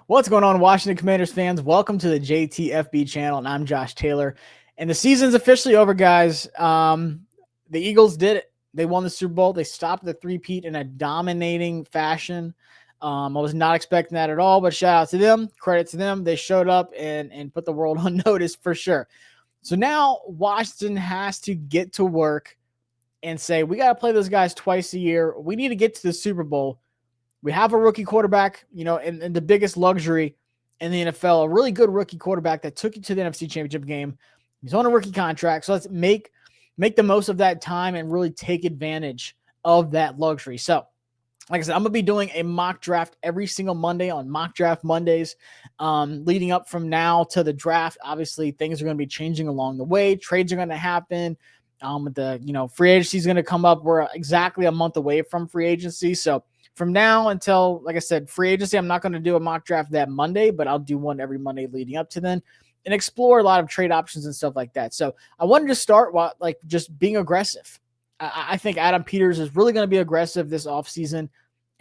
What's going on, Washington Commanders fans? Welcome to the JTFB channel, and I'm Josh Taylor. And the season's officially over, guys. The Eagles did it. They won the Super Bowl. They stopped the three-peat in a dominating fashion. I was not expecting that at all, but shout out to them. Credit to them. They showed up and put the world on notice for sure. So now Washington has to get to work and say, we got to play those guys twice a year. We need to get to the Super Bowl. We have a rookie quarterback, and the biggest luxury in the NFL, a really good rookie quarterback that took you to the NFC Championship game. He's on a rookie contract, so let's make the most of that time and really take advantage of that luxury. So, like I said, I'm going to be doing a mock draft every single Monday on Mock Draft Mondays, leading up from now to the draft. Obviously, things are going to be changing along the way. Trades are going to happen. Free agency is going to come up. We're exactly a month away from free agency, so from now until, like I said, free agency, I'm not going to do a mock draft that Monday, but I'll do one every Monday leading up to then and explore a lot of trade options and stuff like that. So I wanted to start just being aggressive. I think Adam Peters is really going to be aggressive this offseason.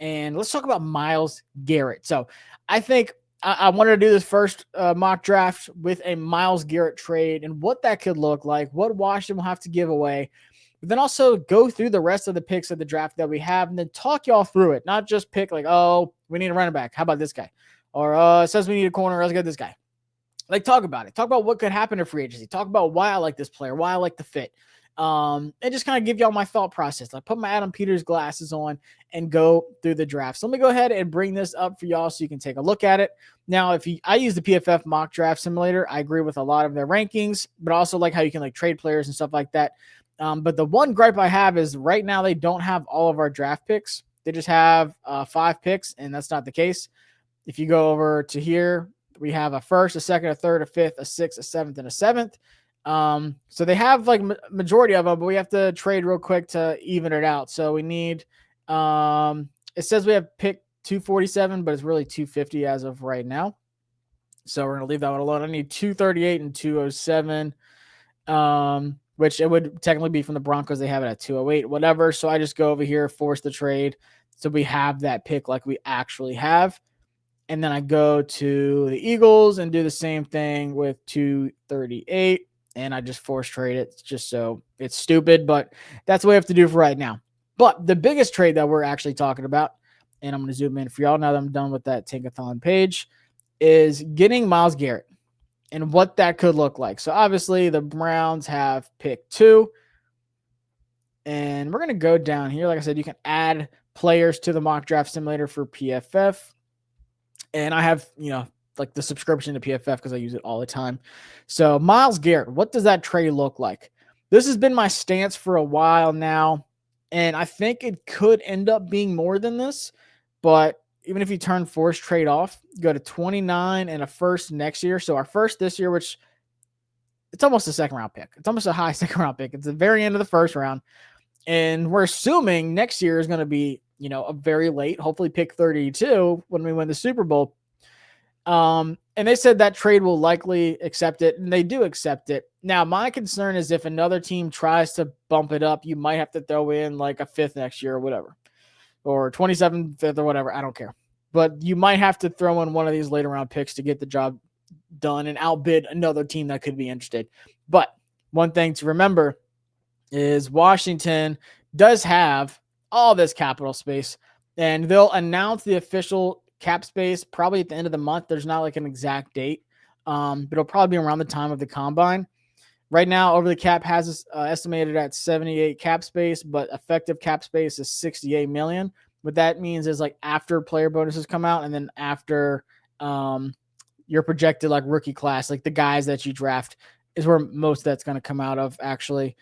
And let's talk about Myles Garrett. So I think I wanted to do this first mock draft with a Myles Garrett trade and what that could look like, what Washington will have to give away. But then also go through the rest of the picks of the draft that we have and then talk y'all through it. Not just pick like, oh, we need a running back. How about this guy? Or it says we need a corner. Let's get this guy. Like, talk about it. Talk about what could happen to free agency. Talk about why I like this player, why I like the fit. And just kind of give y'all my thought process. Like, put my Adam Peters glasses on and go through the draft. So let me go ahead and bring this up for y'all so you can take a look at it. Now, I use the PFF mock draft simulator. I agree with a lot of their rankings, but also like how you can trade players and stuff like that. But the one gripe I have is right now they don't have all of our draft picks. They just have 5 picks, and that's not the case. If you go over to here, we have a first, a second, a third, a fifth, a sixth, a seventh, and a seventh. So they have majority of them, but we have to trade real quick to even it out. So we need, it says we have pick 247, but it's really 250 as of right now. So we're going to leave that one alone. I need 238 and 207. Which it would technically be from the Broncos. They have it at 208, whatever. So I just go over here, force the trade. So we have that pick like we actually have. And then I go to the Eagles and do the same thing with 238. And I just force trade it just so it's stupid, but that's what we have to do for right now. But the biggest trade that we're actually talking about, and I'm going to zoom in for y'all now that I'm done with that Tankathon page, is getting Myles Garrett and what that could look like. So obviously the Browns have pick 2. And we're going to go down here. Like I said, you can add players to the mock draft simulator for PFF. And I have, the subscription to PFF because I use it all the time. So Myles Garrett, what does that trade look like? This has been my stance for a while now. And I think it could end up being more than this. But even if you turn force trade off, go to 29 and a first next year. So our first this year, which it's almost a second round pick. It's almost a high second round pick. It's the very end of the first round. And we're assuming next year is going to be, a very late, hopefully pick 32 when we win the Super Bowl. And they said that trade will likely accept it, and they do accept it. Now, my concern is if another team tries to bump it up, you might have to throw in like a 5th next year or whatever. Or 27th, 5th, or whatever. I don't care. But you might have to throw in one of these later round picks to get the job done and outbid another team that could be interested. But one thing to remember is Washington does have all this capital space, and they'll announce the official cap space probably at the end of the month. There's not like an exact date, but it'll probably be around the time of the combine. Right now, over the cap has us estimated at 78 cap space, but effective cap space is 68 million. What that means is after player bonuses come out and then after your projected rookie class, the guys that you draft is where most of that's going to come out of actually,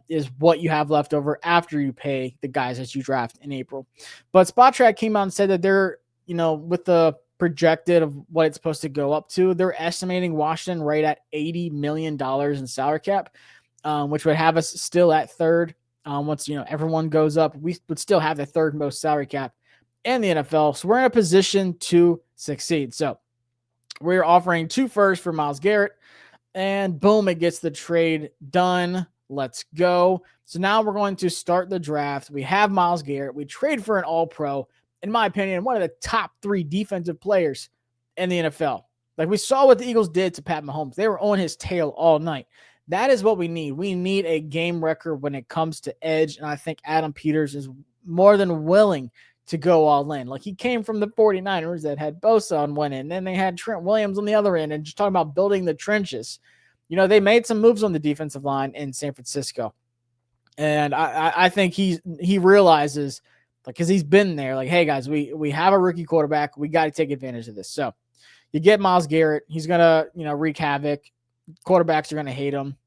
is what you have left over after you pay the guys that you draft in April. But SpotTrack came out and said that they're, with the projected of what it's supposed to go up to, they're estimating Washington right at $80 million in salary cap, which would have us still at third. Once, everyone goes up, we would still have the third most salary cap in the NFL. So we're in a position to succeed. So we're offering 2 firsts for Myles Garrett, and boom, it gets the trade done. Let's go. So now we're going to start the draft. We have Myles Garrett. We trade for an all-pro. In my opinion, one of the top 3 defensive players in the NFL. Like we saw what the Eagles did to Pat Mahomes. They were on his tail all night. That is what we need. We need a game record when it comes to edge. And I think Adam Peters is more than willing to go all in. Like he came from the 49ers that had Bosa on one end, then they had Trent Williams on the other end, and just talking about building the trenches. They made some moves on the defensive line in San Francisco. And I think he realizes, like, because he's been there, like, hey guys, we have a rookie quarterback. We got to take advantage of this. So you get Myles Garrett. He's going to, wreak havoc. Quarterbacks are going to hate him.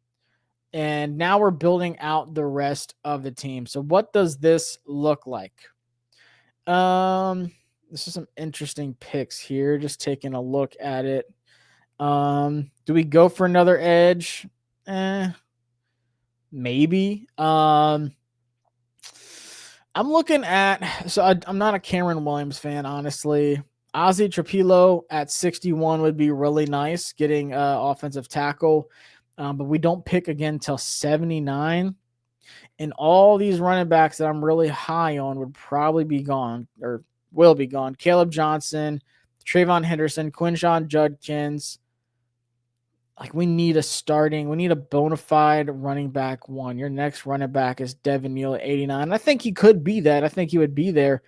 And now we're building out the rest of the team. So what does this look like? This is some interesting picks here. Just taking a look at it. Do we go for another edge? Maybe. I'm looking at, so I'm not a Cameron Williams fan, honestly. Ozzie Trapilo at 61 would be really nice, getting offensive tackle. But we don't pick again till 79. And all these running backs that I'm really high on would probably be gone, or will be gone. Caleb Johnson, Trayvon Henderson, Quinshon Judkins. Like we need a bona fide running back one. Your next running back is Devin Neal at 89. I think he could be that. I think he would be there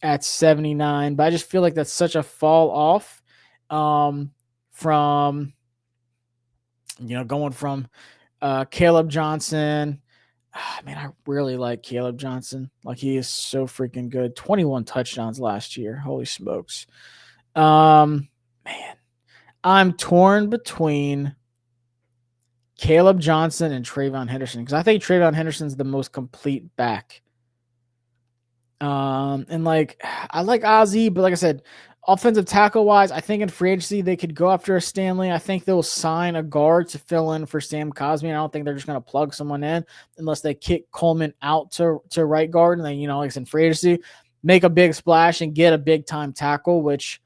at 79, but I just feel like that's such a fall off from, going from Caleb Johnson. Man, I really like Caleb Johnson. Like he is so freaking good. 21 touchdowns last year. Holy smokes. Man, I'm torn between Caleb Johnson and Trayvon Henderson because I think Trayvon Henderson's the most complete back. And like I like Ozzie, but like I said, offensive tackle wise, I think in free agency they could go after a Stanley. I think they'll sign a guard to fill in for Sam Cosmi. I don't think they're just going to plug someone in unless they kick Coleman out to right guard and then like it's in free agency, make a big splash and get a big time tackle, which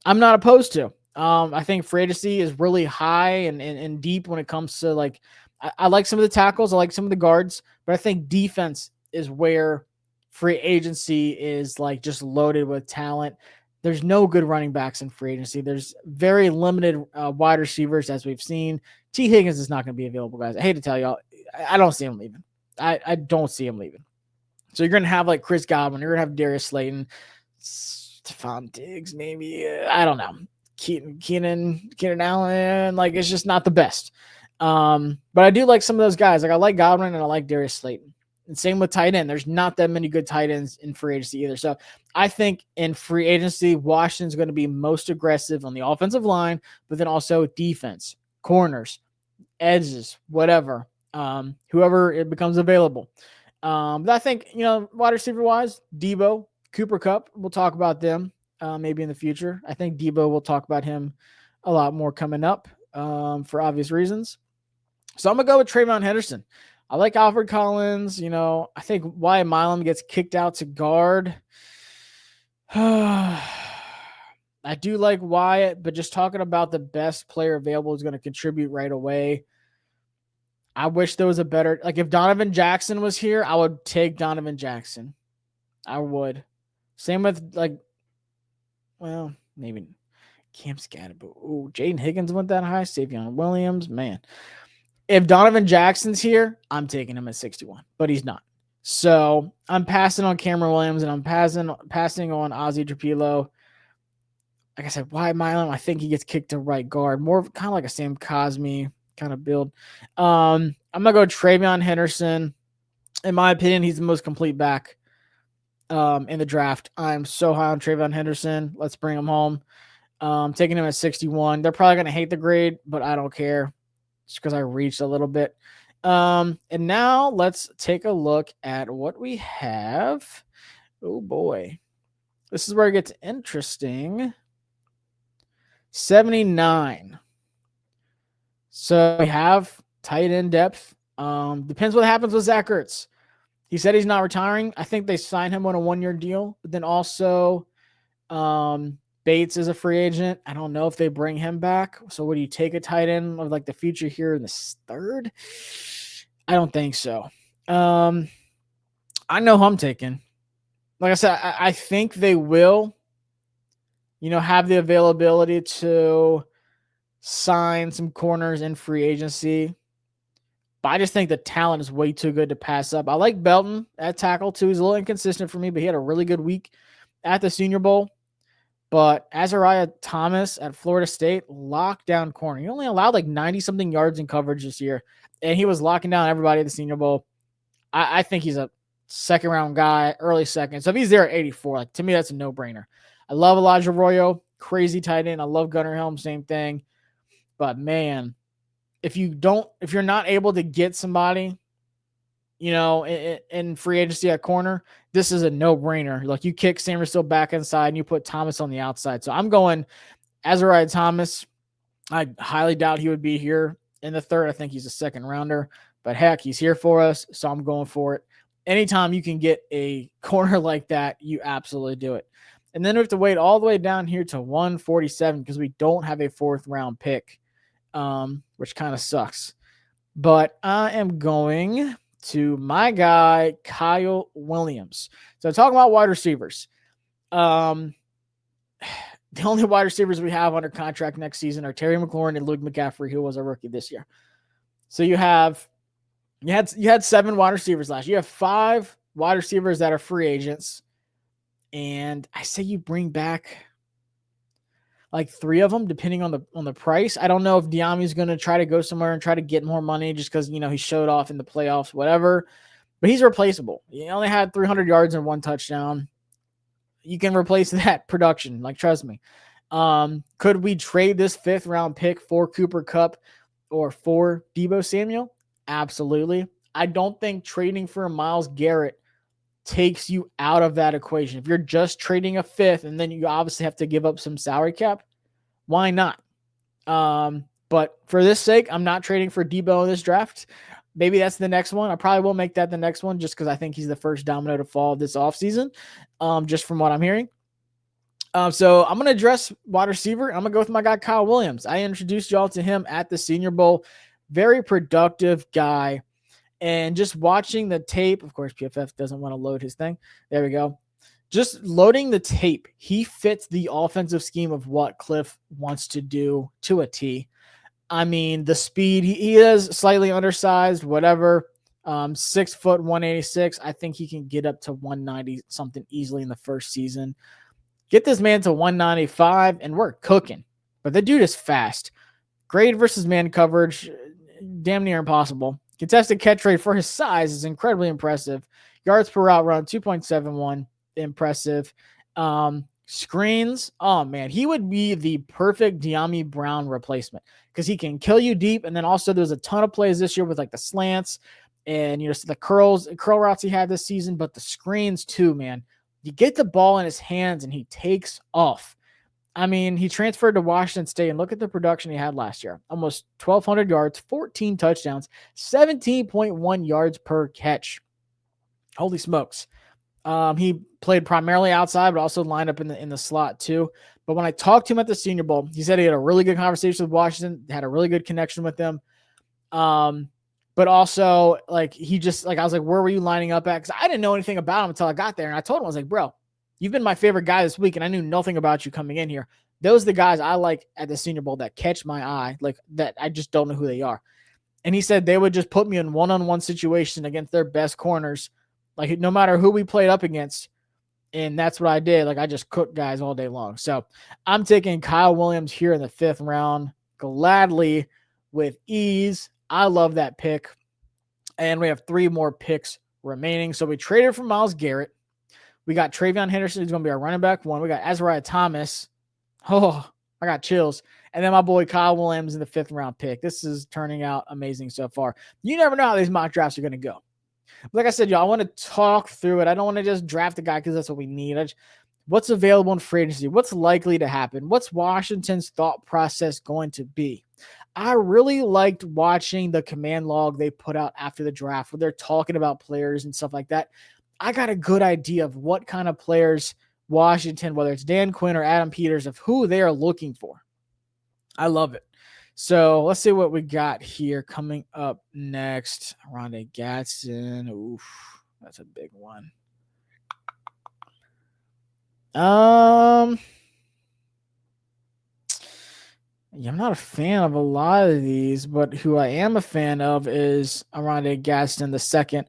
I'm not opposed to. I think free agency is really high and deep when it comes to like I like some of the tackles, I like some of the guards, but I think defense is where free agency is like just loaded with talent. There's no good running backs in free agency. There's very limited wide receivers as we've seen. T. Higgins is not going to be available, guys. I hate to tell y'all, I don't see him leaving. I don't see him leaving. So you're going to have like Chris Godwin. You're going to have Darius Slayton, Stephon Diggs, maybe. I don't know. Keenan Allen. Like it's just not the best. But I do like some of those guys. Like I like Godwin and I like Darius Slayton. And same with tight end. There's not that many good tight ends in free agency either. So I think in free agency, Washington's going to be most aggressive on the offensive line, but then also defense, corners, edges, whatever, whoever it becomes available. But I think, wide receiver wise, Debo, Cooper Kupp, we'll talk about them maybe in the future. I think Debo, will talk about him a lot more coming up for obvious reasons. So I'm going to go with Trayvon Henderson. I like Alfred Collins. I think Wyatt Milam gets kicked out to guard. I do like Wyatt, but just talking about the best player available is going to contribute right away. I wish there was a better, like if Donovan Jackson was here, I would take Donovan Jackson. I would. Same with maybe Cam Scatterbo. Oh, Jaden Higgins went that high. Savion Williams, man. If Donovan Jackson's here, I'm taking him at 61, but he's not. So I'm passing on Cameron Williams and I'm passing on Ozzie Trapilo. Like I said, Wyatt Milam, I think he gets kicked to right guard. More kind of like a Sam Cosmi kind of build. I'm going to go Trayvon Henderson. In my opinion, he's the most complete back in the draft. I'm so high on Trayvon Henderson. Let's bring him home. Taking him at 61. They're probably going to hate the grade, but I don't care. Just because I reached a little bit. And now let's take a look at what we have. Oh boy. This is where it gets interesting. 79. So we have tight end depth. Depends what happens with Zach Ertz. He said he's not retiring. I think they signed him on a 1-year deal. But then also Bates is a free agent. I don't know if they bring him back. So would you take a tight end of like the future here in the third? I don't think so. I know who I'm taking. Like I said, I think they will, have the availability to sign some corners in free agency. But I just think the talent is way too good to pass up. I like Belton at tackle too. He's a little inconsistent for me, but he had a really good week at the Senior Bowl. But Azariah Thomas at Florida State, lockdown corner. He only allowed like 90-something yards in coverage this year, and he was locking down everybody at the Senior Bowl. I think he's a second-round guy, early second. So if he's there at 84, like to me, that's a no-brainer. I love Elijah Arroyo, crazy tight end. I love Gunnar Helm, same thing. But man, if you're not able to get somebody, in free agency at corner, this is a no-brainer. Like, you kick Samerstill back inside and you put Thomas on the outside. So I'm going Azariah Thomas. I highly doubt he would be here in the third. I think he's a second rounder, but heck, he's here for us, so I'm going for it. Anytime you can get a corner like that, you absolutely do it. And then we have to wait all the way down here to 147 because we don't have a fourth round pick, which kind of sucks. But I am going to my guy, Kyle Williams. So talking about wide receivers. The only wide receivers we have under contract next season are Terry McLaurin and Luke McCaffrey, who was a rookie this year. So you had 7 wide receivers last year. You have 5 wide receivers that are free agents. And I say you bring back like 3 of them, depending on the price. I don't know if Diami's going to try to go somewhere and try to get more money just because, he showed off in the playoffs, whatever. But he's replaceable. He only had 300 yards and 1 touchdown. You can replace that production, like, trust me. Could we trade this 5th round pick for Cooper Kupp or for Deebo Samuel? Absolutely. I don't think trading for Myles Garrett takes you out of that equation. If you're just trading a 5th and then you obviously have to give up some salary cap, why not? But for this sake, I'm not trading for Deebo in this draft. Maybe that's the next one. I probably will make that the next one just because I think he's the first domino to fall this offseason, just from what I'm hearing. So I'm going to address wide receiver. I'm going to go with my guy, Kyle Williams. I introduced y'all to him at the Senior Bowl. Very productive guy. And just watching the tape, of course, PFF doesn't want to load his thing. There we go. Just loading the tape, he fits the offensive scheme of what Cliff wants to do to a T. I mean, the speed, he is slightly undersized, whatever. 6 foot, 186. I think he can get up to 190 something easily in the first season. Get this man to 195 and we're cooking. But the dude is fast. Grade versus man coverage, damn near impossible. Contested catch rate for his size is incredibly impressive. Yards per route run, 2.71. Impressive. Screens, oh man, he would be the perfect De'Ami Brown replacement because he can kill you deep. And then also there's a ton of plays this year with like the slants and the curl routes he had this season, but the screens too, man. You get the ball in his hands and he takes off. I mean, he transferred to Washington State, and look at the production he had last year. Almost 1,200 yards, 14 touchdowns, 17.1 yards per catch. Holy smokes. He played primarily outside, but also lined up in the slot too. But when I talked to him at the Senior Bowl, he said he had a really good conversation with Washington, had a really good connection with them. But also, like, I was like, where were you lining up at? Because I didn't know anything about him until I got there. And I told him, I was like, bro, you've been my favorite guy this week, and I knew nothing about you coming in here. Those are the guys I like at the Senior Bowl that catch my eye, like that I just don't know who they are. And he said they would just put me in one-on-one situation against their best corners, like no matter who we played up against. And that's what I did. Like, I just cooked guys all day long. So I'm taking Kyle Williams here in the 5th round, gladly, with ease. I love that pick. And we have 3 more picks remaining. So we traded for Myles Garrett. We got Travion Henderson, who's going to be our running back 1. We got Azariah Thomas. Oh, I got chills. And then my boy Kyle Williams in the 5th round pick. This is turning out amazing so far. You never know how these mock drafts are going to go. Like I said, y'all, I want to talk through it. I don't want to just draft a guy because that's what we need. What's available in free agency? What's likely to happen? What's Washington's thought process going to be? I really liked watching the command log they put out after the draft where they're talking about players and stuff like that. I got a good idea of what kind of players Washington, whether it's Dan Quinn or Adam Peters, of who they are looking for. I love it. So let's see what we got here coming up next. Rondé Gadsden. Oof, that's a big one. Yeah, I'm not a fan of a lot of these, but who I am a fan of is Arondé Gaston the second.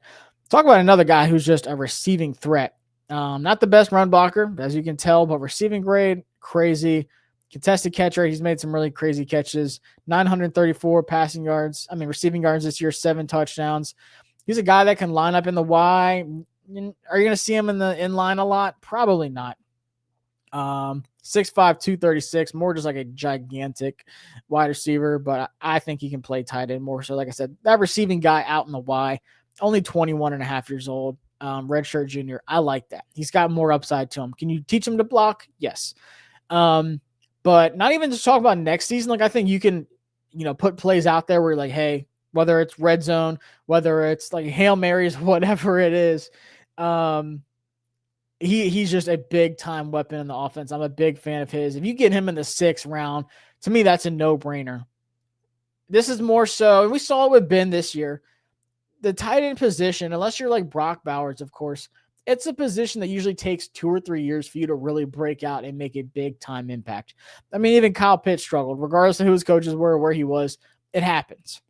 Talk about another guy who's just a receiving threat. Not the best run blocker, as you can tell, but receiving grade, crazy. Contested catcher, he's made some really crazy catches. 934 passing yards. I mean, receiving yards this year, 7 touchdowns. He's a guy that can line up in the Y. Are you going to see him in the in line a lot? Probably not. 6'5", 236, more just like a gigantic wide receiver, but I think he can play tight end more. So, like I said, that receiving guy out in the Y, only 21 and a half years old, redshirt junior. I like that. He's got more upside to him. Can you teach him to block? Yes. But not even just talk about next season. Like, I think you can, put plays out there where you're like, hey, whether it's red zone, whether it's like Hail Marys, whatever it is, he's just a big time weapon in the offense. I'm a big fan of his. If you get him in the 6th round, to me, that's a no brainer. This is more so, and we saw it with Ben this year. The tight end position, unless you're like Brock Bowers, of course, it's a position that usually takes 2 or 3 years for you to really break out and make a big time impact. I mean, even Kyle Pitts struggled, regardless of who his coaches were or where he was. It happens.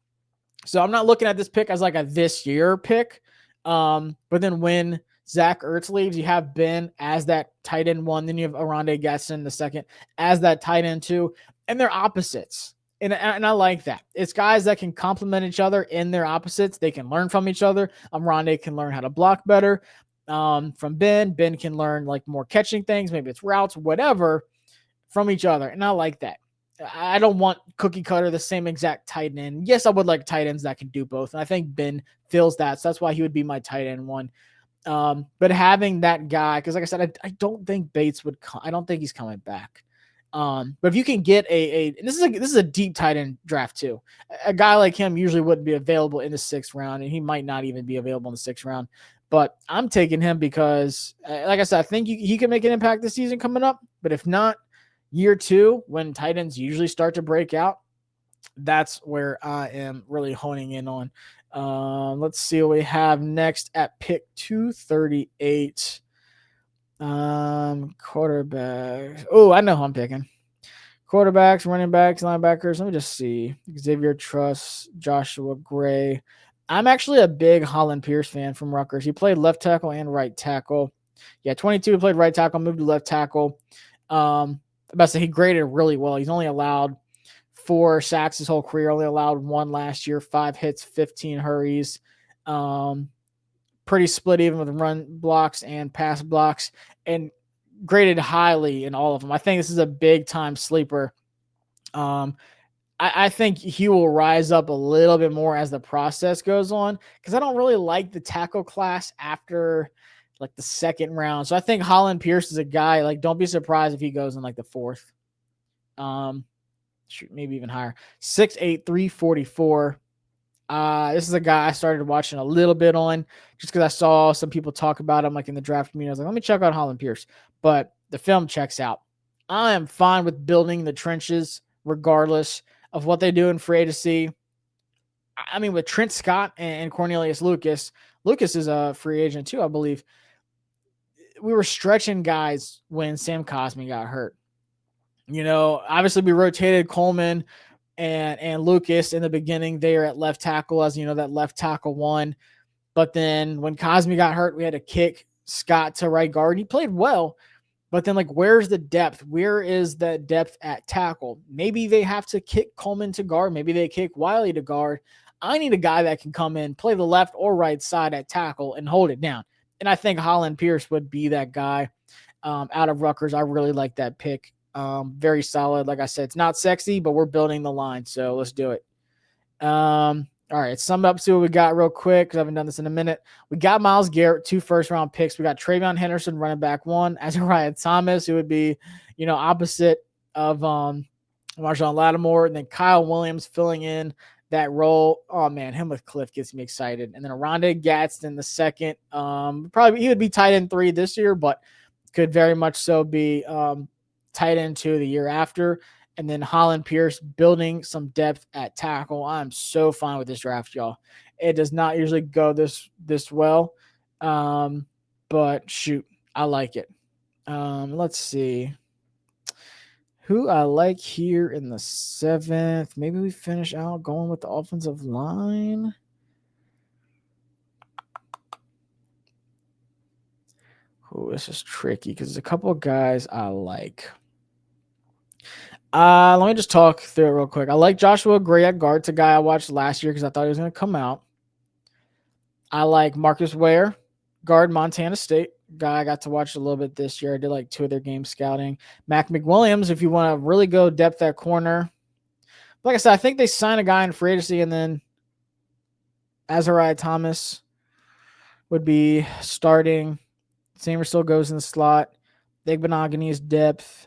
So I'm not looking at this pick as like a this year pick. But then when Zach Ertz leaves, you have Ben as that tight end 1. Then you have Arondé Gaston the second as that tight end 2. And they're opposites. And I like that. It's guys that can complement each other in their opposites. They can learn from each other. Arondé can learn how to block better from Ben. Ben can learn like more catching things. Maybe it's routes, whatever, from each other. And I like that. I don't want cookie cutter the same exact tight end. Yes, I would like tight ends that can do both. And I think Ben fills that. So that's why he would be my tight end 1. But having that guy, because like I said, I don't think Bates would come. I don't think he's coming back. But if you can get and this is a deep tight end draft too. A guy like him usually wouldn't be available in the 6th round, and he might not even be available in the 6th round. But I'm taking him because, like I said, I think he can make an impact this season coming up. But if not, year 2, when tight ends usually start to break out, that's where I am really honing in on. Let's see what we have next at pick 238. Quarterbacks. Oh, I know who I'm picking. Quarterbacks, running backs, linebackers. Let me just see. Xavier Truss, Joshua Gray. I'm actually a big Holland Pierce fan from Rutgers. He played left tackle and right tackle. Yeah, 22, he played right tackle, moved to left tackle. About to say he graded really well. He's only allowed 4 sacks his whole career, only allowed 1 last year, 5 hits, 15 hurries. Pretty split even with run blocks and pass blocks, and graded highly in all of them. I think this is a big time sleeper. I think he will rise up a little bit more as the process goes on, because I don't really like the tackle class after like the 2nd round. So I think Holland Pierce is a guy, like, don't be surprised if he goes in like the 4th. Shoot, maybe even higher. 6'8", 344. This is a guy I started watching a little bit on just because I saw some people talk about him like in the draft community. I was like, let me check out Holland Pierce. But the film checks out. I am fine with building the trenches regardless of what they do in free agency. I mean, with Trent Scott and Cornelius Lucas, Lucas is a free agent too, I believe. We were stretching guys when Sam Cosmi got hurt. Obviously we rotated Coleman and Lucas in the beginning there at left tackle, as that left tackle 1. But then when Cosmi got hurt, we had to kick Scott to right guard. He played well, but then where's the depth? Where is the depth at tackle? Maybe they have to kick Coleman to guard. Maybe they kick Wiley to guard. I need a guy that can come in, play the left or right side at tackle and hold it down. And I think Holland Pierce would be that guy out of Rutgers. I really like that pick. Very solid. Like I said, it's not sexy, but we're building the line. So let's do it. All right. Sum up, see what we got real quick, because I haven't done this in a minute. We got Myles Garrett, 2 first-round picks. We got Travion Henderson, running back 1, Azariah Thomas, who would be, opposite of Marshawn Lattimore, and then Kyle Williams filling in that role. Oh man, him with Cliff gets me excited. And then Arondé Gaston the second. Probably he would be tight end 3 this year, but could very much so be tight end 2 the year after. And then Holland Pierce building some depth at tackle. I'm so fine with this draft, y'all. It does not usually go this well. But shoot, I like it. Let's see. Who I like here in the 7th. Maybe we finish out going with the offensive line. Oh, this is tricky because there's a couple of guys I like. Let me just talk through it real quick. I like Joshua Gray at guard. It's a guy I watched last year because I thought he was going to come out. I like Marcus Ware, guard, Montana State. Guy I got to watch a little bit this year. I did like 2 of their games scouting. Mac McWilliams, if you want to really go depth at corner. Like I said, I think they signed a guy in free agency, and then Azariah Thomas would be starting. Samer still goes in the slot. Igbenogany is depth.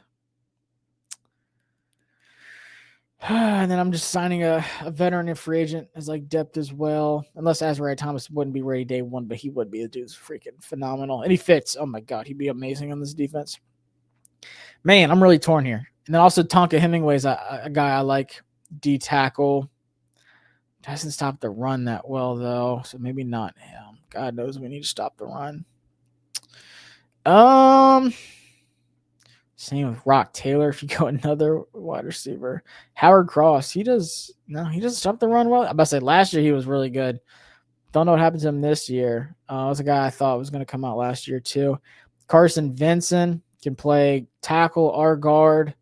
And then I'm just signing a veteran and free agent as like depth as well. Unless Azariah Thomas wouldn't be ready day one, but he would be. The dude's freaking phenomenal. And he fits. Oh my God, he'd be amazing on this defense. Man, I'm really torn here. And then also Tonka Hemingway's a guy I like. D tackle. Doesn't stop the run that well though, so maybe not him. God knows we need to stop the run. Same with Rock Taylor. If you go another wide receiver, Howard Cross, he doesn't stop the run well. I'm about to say last year he was really good. Don't know what happened to him this year. It was a guy I thought was going to come out last year too. Carson Vinson can play tackle or guard.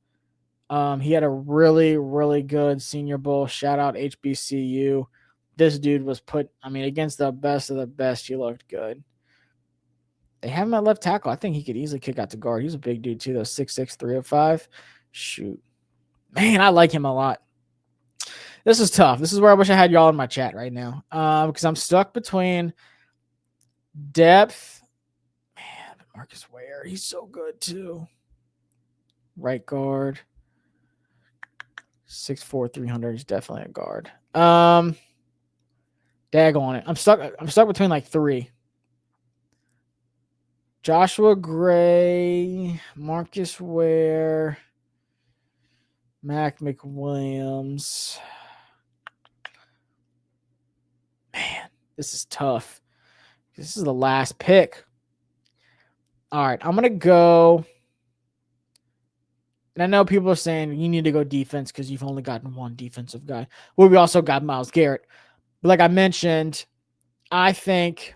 He had a really, really good Senior Bowl. Shout out HBCU. This dude was against the best of the best. He looked good. They have him at left tackle. I think he could easily kick out to guard. He's a big dude too, though. 6'6", 305. Shoot. Man, I like him a lot. This is tough. This is where I wish I had y'all in my chat right now. Because I'm stuck between depth. Man, Marcus Ware. He's so good too. Right guard. 6'4", 300. He's definitely a guard. Dag on it. I'm stuck between like 3. Joshua Gray, Marcus Ware, Mac McWilliams. Man, this is tough. This is the last pick. All right, I'm going to go. And I know people are saying you need to go defense because you've only gotten one defensive guy. Well, we also got Myles Garrett. But like I mentioned, I think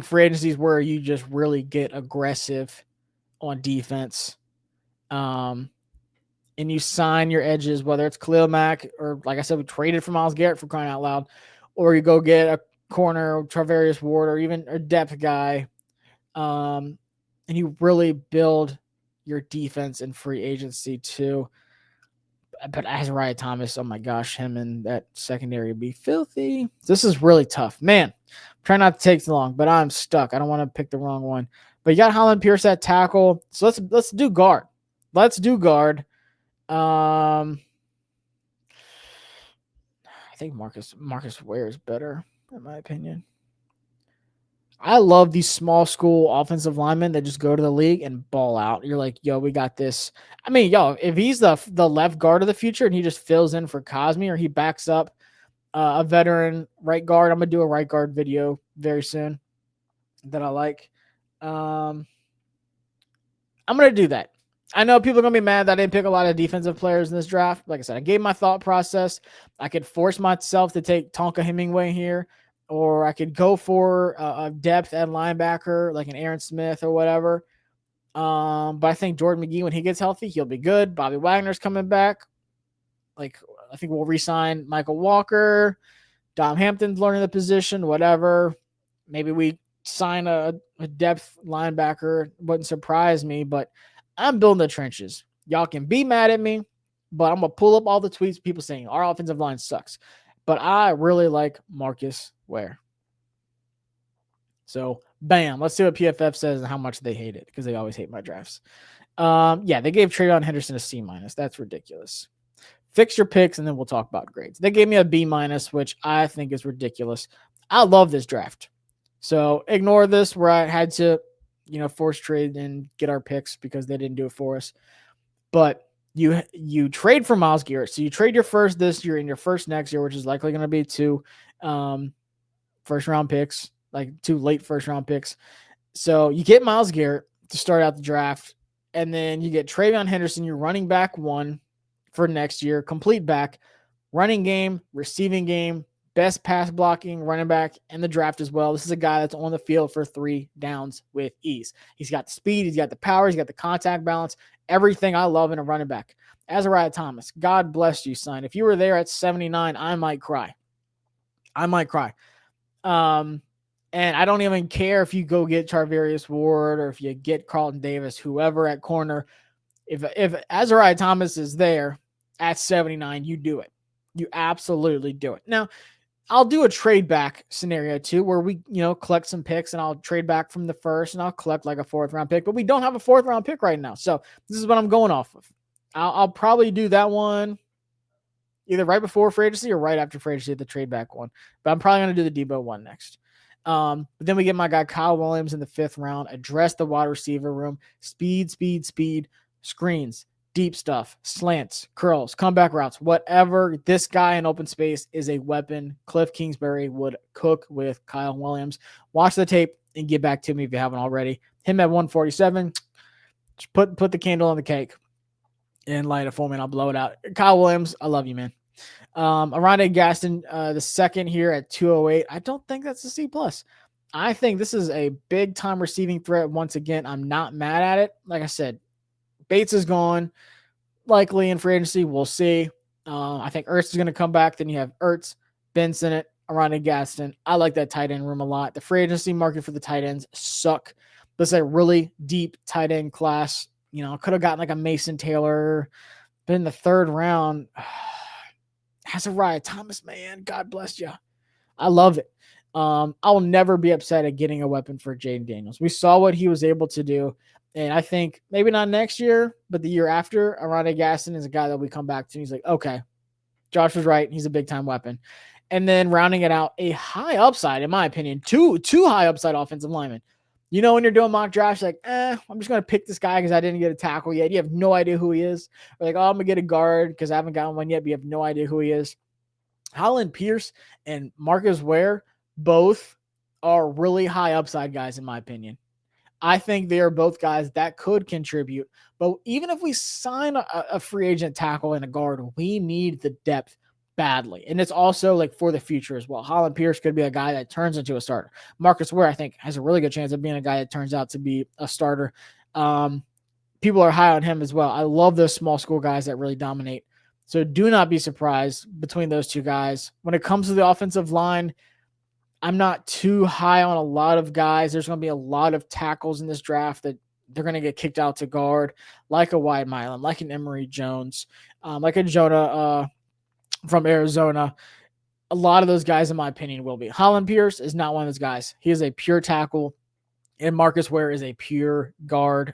free agency is where you just really get aggressive on defense. And you sign your edges, whether it's Khalil Mack or, like I said, we traded for Myles Garrett for crying out loud, or you go get a corner, Travarius Ward, or even a depth guy. And you really build your defense in free agency too. But Azariah Thomas, oh my gosh, him and that secondary would be filthy. This is really tough. Man, try not to take too long, but I'm stuck. I don't want to pick the wrong one. But you got Holland Pierce at tackle. So let's do guard. Let's do guard. I think Marcus Ware is better, in my opinion. I love these small school offensive linemen that just go to the league and ball out. You're like, yo, we got this. I mean, yo, if he's the left guard of the future and he just fills in for Cosme or he backs up a veteran right guard, I'm going to do a right guard video very soon that I like. I'm going to do that. I know people are going to be mad that I didn't pick a lot of defensive players in this draft. Like I said, I gave my thought process. I could force myself to take Tonka Hemingway here, or I could go for a depth at linebacker, like an Aaron Smith or whatever. But I think Jordan McGee, when he gets healthy, he'll be good. Bobby Wagner's coming back. Like, I think we'll re-sign Michael Walker. Dom Hampton's learning the position, whatever. Maybe we sign a depth linebacker. Wouldn't surprise me, but I'm building the trenches. Y'all can be mad at me, but I'm going to pull up all the tweets, people saying our offensive line sucks. But I really like Marcus Ware. So, bam. Let's see what PFF says and how much they hate it, because they always hate my drafts. Yeah, they gave Travion Henderson a C-. That's ridiculous. Fix your picks, and then we'll talk about grades. They gave me a B-, which I think is ridiculous. I love this draft. So, ignore this where I had to, force trade and get our picks because they didn't do it for us. But you trade for Myles Garrett. So you trade your first this year and your first next year, which is likely going to be 2 first-round picks, like 2 late first-round picks. So you get Myles Garrett to start out the draft, And then you get Travion Henderson, your running back 1 for next year, complete back, running game, receiving game, best pass blocking running back in the draft as well. This is a guy that's on the field for 3 downs with ease. He's got the speed, he's got the power, he's got the contact balance, everything I love in a running back. Azariah Thomas, God bless you, son. If you were there at 79, I might cry. And I don't even care if you go get Charvarius Ward or if you get Carlton Davis, whoever at corner. If Azariah Thomas is there at 79, you do it. You absolutely do it. Now, I'll do a trade back scenario too, where we, collect some picks and I'll trade back from the first and I'll collect like a 4th round pick, but we don't have a 4th round pick right now. So this is what I'm going off of. I'll probably do that one either right before free agency or right after free agency, the trade back one, but I'm probably going to do the Debo one next. But then we get my guy Kyle Williams in the 5th round, address the wide receiver room, speed, screens, deep stuff, slants, curls, comeback routes, whatever. This guy in open space is a weapon. Cliff Kingsbury would cook with Kyle Williams. Watch the tape and get back to me if you haven't already. Him at 147, just put the candle on the cake and light it for me and I'll blow it out. Kyle Williams, I love you, man. Arondé Gaston, the 2nd here at 208. I don't think that's a C+. I think this is a big time receiving threat. Once again, I'm not mad at it. Like I said, Bates is gone, likely in free agency. We'll see. I think Ertz is going to come back. Then you have Ertz, Benson, Arondé Gaston. I like that tight end room a lot. The free agency market for the tight ends suck. This is a really deep tight end class. Could have gotten like a Mason Taylor, but in the 3rd round, Azariah Thomas, man, God bless you. I love it. I will never be upset at getting a weapon for Jaden Daniels. We saw what he was able to do, and I think maybe not next year, but the year after, Arondé Gaston is a guy that we come back to. And he's like, okay, Josh was right. He's a big-time weapon. And then rounding it out, a high upside, in my opinion, two high upside offensive linemen. When you're doing mock drafts, like, I'm just going to pick this guy because I didn't get a tackle yet. You have no idea who he is. Or like, I'm going to get a guard because I haven't gotten one yet, but you have no idea who he is. Holland Pierce and Marcus Ware both are really high upside guys, in my opinion. I think they are both guys that could contribute. But even if we sign a free agent tackle and a guard, we need the depth badly. And it's also like for the future as well. Holland Pierce could be a guy that turns into a starter. Marcus Ware, I think, has a really good chance of being a guy that turns out to be a starter. People are high on him as well. I love those small school guys that really dominate. So do not be surprised between those two guys. When it comes to the offensive line, I'm not too high on a lot of guys. There's going to be a lot of tackles in this draft that they're going to get kicked out to guard, like a Wyatt Milan, like an Emory Jones, like a Jonah from Arizona. A lot of those guys, in my opinion, will be. Holland Pierce is not one of those guys. He is a pure tackle, and Marcus Ware is a pure guard.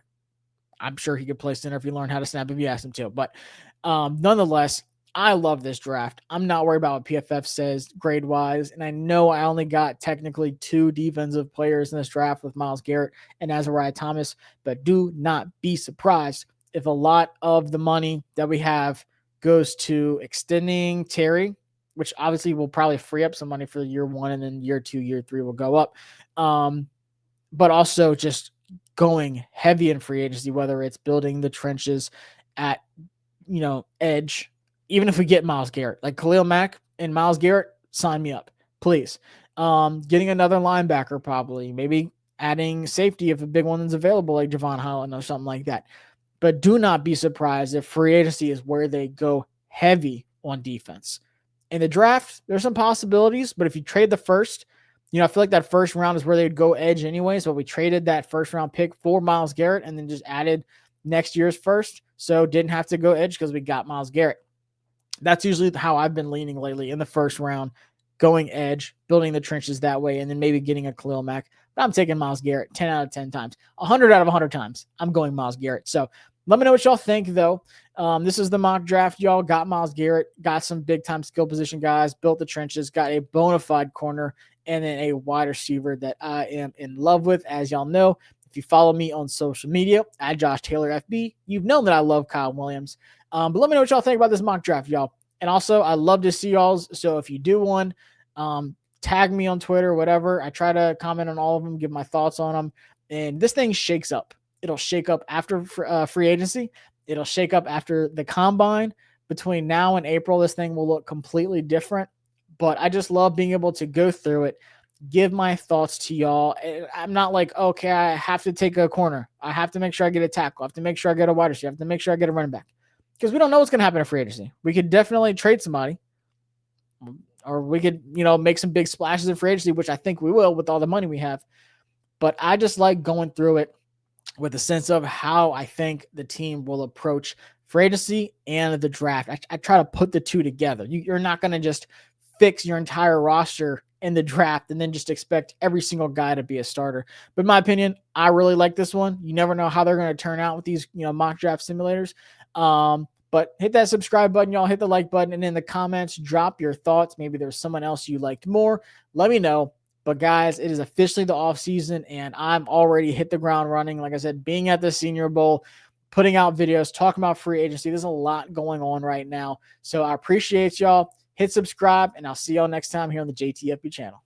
I'm sure he could play center if he learned how to snap if you asked him to. But nonetheless, I love this draft. I'm not worried about what PFF says grade-wise, and I know I only got technically 2 defensive players in this draft with Myles Garrett and Azariah Thomas, but do not be surprised if a lot of the money that we have goes to extending Terry, which obviously will probably free up some money for year 1, and then year 2, year 3 will go up. But also just going heavy in free agency, whether it's building the trenches at, edge, even if we get Myles Garrett, like Khalil Mack and Myles Garrett, sign me up, please. Getting another linebacker, probably, maybe adding safety if a big one is available, like Javon Holland or something like that. But do not be surprised if free agency is where they go heavy on defense. In the draft, there's some possibilities, but if you trade the first, I feel like that first round is where they'd go edge anyways, but we traded that first round pick for Myles Garrett and then just added next year's first, so didn't have to go edge because we got Myles Garrett. That's usually how I've been leaning lately in the first round, going edge, building the trenches that way, and then maybe getting a Khalil Mack. But I'm taking Myles Garrett 10 out of 10 times. 100 out of 100 times, I'm going Myles Garrett. So let me know what y'all think, though. This is the mock draft. Y'all got Myles Garrett, got some big-time skill position guys, built the trenches, got a bona fide corner, and then a wide receiver that I am in love with. As y'all know, if you follow me on social media, at Josh Taylor FB, you've known that I love Kyle Williams. But let me know what y'all think about this mock draft, y'all. And also, I love to see y'all's. So if you do one, tag me on Twitter, whatever. I try to comment on all of them, give my thoughts on them. And this thing shakes up. It'll shake up after free agency. It'll shake up after the combine. Between now and April, this thing will look completely different. But I just love being able to go through it, give my thoughts to y'all. I'm not like, okay, I have to take a corner. I have to make sure I get a tackle. I have to make sure I get a wide receiver. I have to make sure I get a running back. Because we don't know what's going to happen in free agency. We could definitely trade somebody, or we could, make some big splashes in free agency, which I think we will with all the money we have. But I just like going through it with a sense of how I think the team will approach free agency and the draft. I try to put the two together. You're not going to just fix your entire roster in the draft and then just expect every single guy to be a starter. But in my opinion, I really like this one. You never know how they're going to turn out with these, mock draft simulators. But hit that subscribe button, y'all. Hit the like button, and in the comments, drop your thoughts. Maybe there's someone else you liked more. Let me know. But guys, it is officially the off season, and I'm already hit the ground running. Like I said, being at the Senior Bowl, putting out videos, talking about free agency. There's a lot going on right now. So I appreciate y'all. Hit subscribe, and I'll see y'all next time here on the JTFB channel.